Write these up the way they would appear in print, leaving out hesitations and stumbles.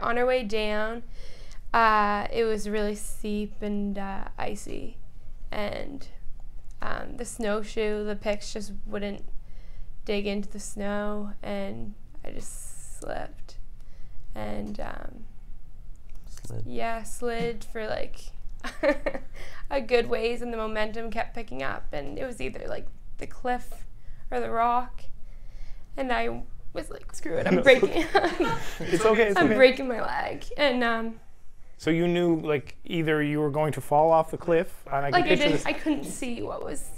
On our way down, it was really steep and icy, and the snowshoe, the picks just wouldn't dig into the snow, and I just slipped and slid for like a good ways, and the momentum kept picking up, and it was either like the cliff or the rock, and I was like, screw it, I'm breaking. It's okay. I'm breaking my leg, and so you knew like either you were going to fall off the cliff, and I couldn't see what was.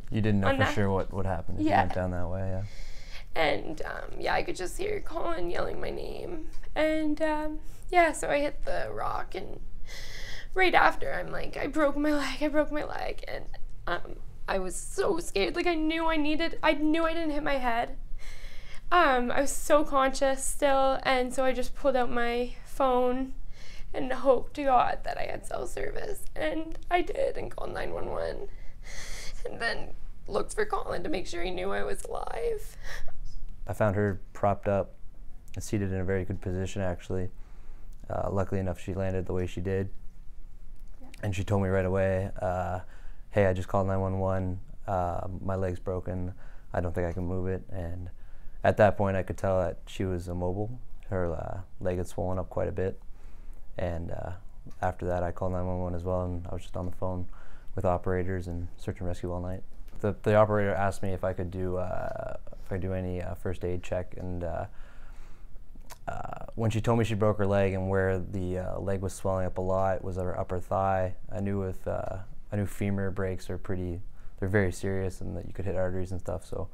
You didn't know for sure what would happen if you went down that way, And I could just hear Colin yelling my name, and so I hit the rock, and right after I'm like, I broke my leg, and I was so scared. Like I knew I didn't hit my head. I was so conscious still, and so I just pulled out my phone and hoped to God that I had cell service, and I did, and called 911, and then looked for Colin to make sure he knew I was alive. I found her propped up and seated in a very good position, actually. Luckily enough, she landed the way she did, and she told me right away, hey, I just called 911, my leg's broken, I don't think I can move it. And at that point I could tell that she was immobile. Her leg had swollen up quite a bit, and after that I called 911 as well, and I was just on the phone with operators and search and rescue all night. The operator asked me if I could do any first aid check, and when she told me she broke her leg and where the leg was swelling up a lot was her upper thigh, I knew femur breaks are they're very serious, and that you could hit arteries and stuff. So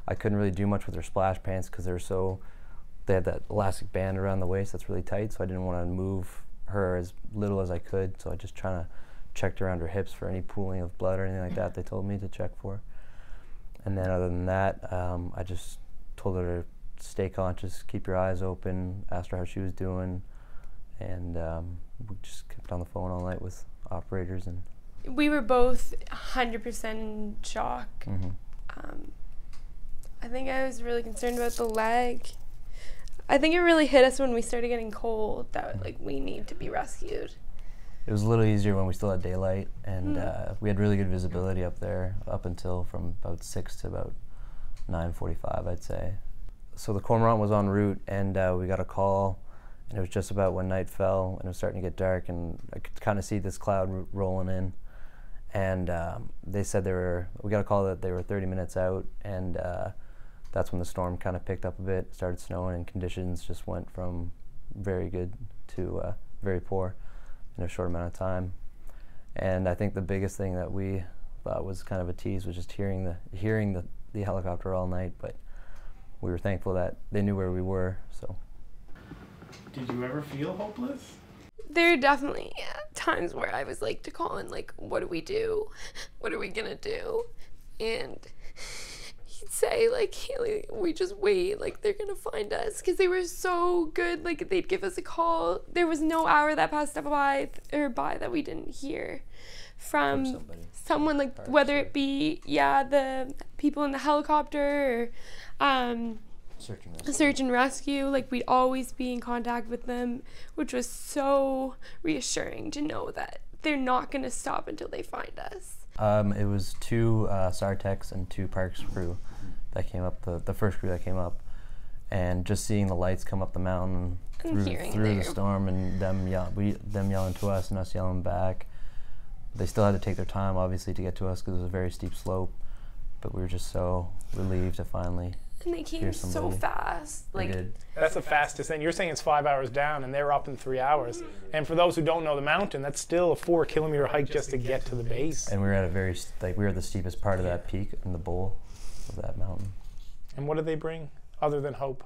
I couldn't really do much with her splash pants because they had that elastic band around the waist that's really tight. So I didn't want to move her as little as I could. So I just checked around her hips for any pooling of blood or anything like that they told me to check for. And then other than that, I just told her to stay conscious, keep your eyes open, asked her how she was doing, and we just kept on the phone all night with operators. And we were both 100% in shock. Mm-hmm. I think I was really concerned about the leg. I think it really hit us when we started getting cold that like we need to be rescued. It was a little easier when we still had daylight, and we had really good visibility up there up until from about 6 to about 9:45, I'd say. So the cormorant was en route, and we got a call, and it was just about when night fell, and it was starting to get dark, and I could kind of see this cloud rolling in. And they said we got a call that they were 30 minutes out, and that's when the storm kind of picked up a bit, started snowing, and conditions just went from very good to very poor in a short amount of time. And I think the biggest thing that we thought was kind of a tease was just hearing the helicopter all night, but we were thankful that they knew where we were. So. Did you ever feel hopeless? There are definitely times where I was like to Colin, like, what do we do? What are we gonna do? And he'd say, like, Hailey, we just wait, like, they're gonna find us, because they were so good. Like, they'd give us a call. There was no hour that passed by that we didn't hear from someone, like, whether it be the people in the helicopter or search and rescue. Like, we'd always be in contact with them, which was so reassuring to know that they're not gonna stop until they find us. It was 2 SAR-techs and 2 parks crew that came up, the first crew that came up, and just seeing the lights come up the mountain through the storm, and them yelling to us and us yelling back. They still had to take their time, obviously, to get to us because it was a very steep slope, but we were just so relieved to finally. And they came so fast. Like, that's the fastest. And you're saying it's 5 hours down, and they're up in 3 hours. And for those who don't know the mountain, that's still a 4-kilometer hike just to get to the base. And we were at we were the steepest part of that peak in the bowl of that mountain. And what did they bring other than hope?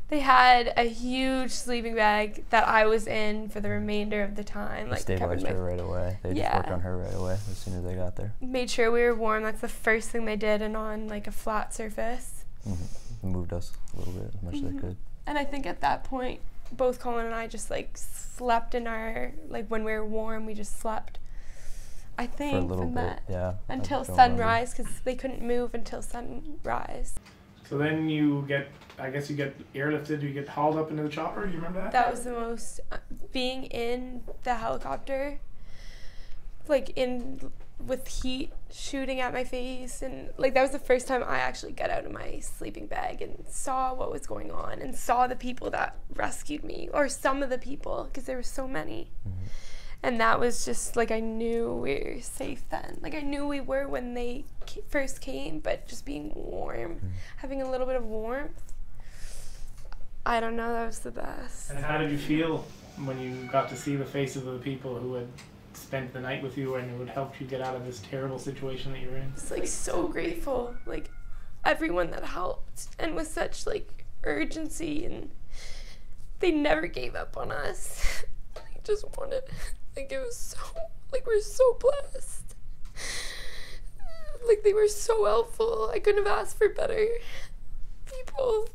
They had a huge sleeping bag that I was in for the remainder of the time. They stabilized her right away. They just worked on her right away as soon as they got there. Made sure we were warm. That's the first thing they did, and on like a flat surface. Mm-hmm. Moved us a little bit as much as they could. And I think at that point, both Colin and I just like slept in our, like when we were warm, we just slept. I think for a little bit, until sunrise, because they couldn't move until sunrise. So then you get airlifted, you get hauled up into the chopper, do you remember that? That was the most, being in the helicopter, like with heat shooting at my face, and like that was the first time I actually got out of my sleeping bag and saw what was going on and saw the people that rescued me, or some of the people, because there were so many. Mm-hmm. And that was just like, I knew we were safe then. Like I knew we were when they first came, but just being warm, having a little bit of warmth, I don't know, that was the best. And how did you feel when you got to see the faces of the people who had spent the night with you and who had helped you get out of this terrible situation that you were in? It's like so grateful, like everyone that helped, and with such like urgency, and they never gave up on us. I just wanted, like it was so, like we're so blessed. Like they were so helpful. I couldn't have asked for better people.